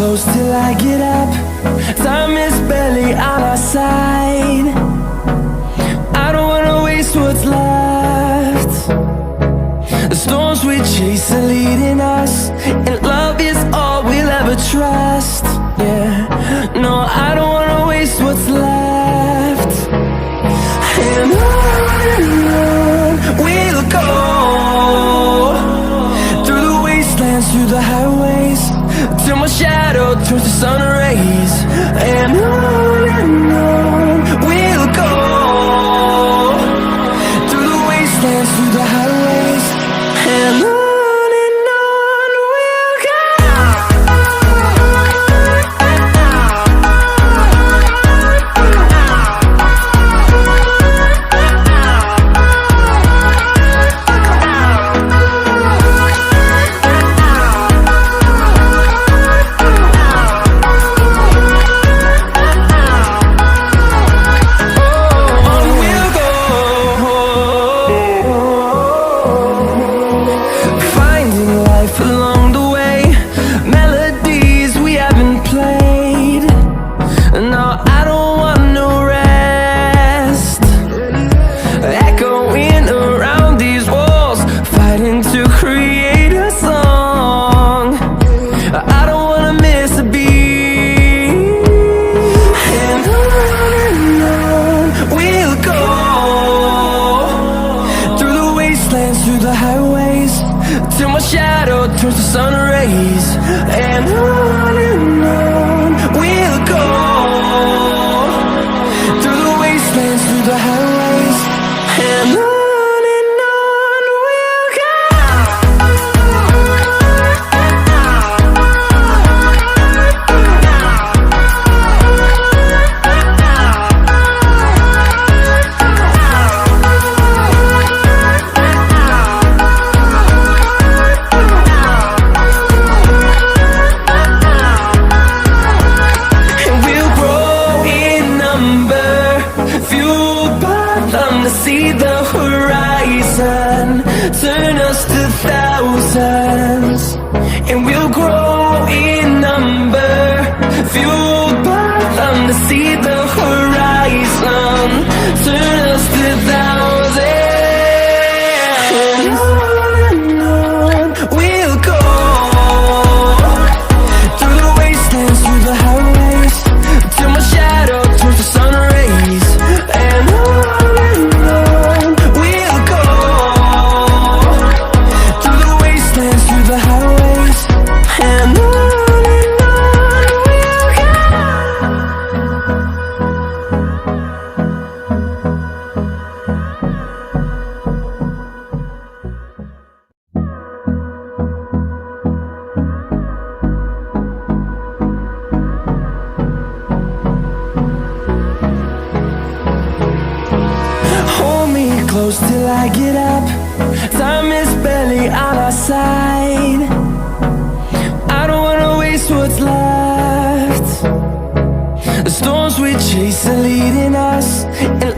close till I get up. Time is barely on our side. I don't wanna waste what's left. The storms we chase are leading us, and love is all we'll ever trust. Yeah, no, I don't wanna waste what's left. And on we'll go, through the wastelands, through the highways, till my shadow turns to sun rays. And on we'll go, through the wastelands, through the highways, and on we'll go. Through the highways, till my shadow turns to sun rays. And on we'll go, through the wastelands, through the highways, and on we'll go. See the horizon, turn us to thousands, and we'll grow in number, fueled by them. To see the horizon, turn us to thousands, and on we'll go, through the wastelands, through the highways, till my shadow turns to sun rays. And on close till I get up. Time is barely on our side. I don't wanna waste what's left. The storms we chase are leading us, and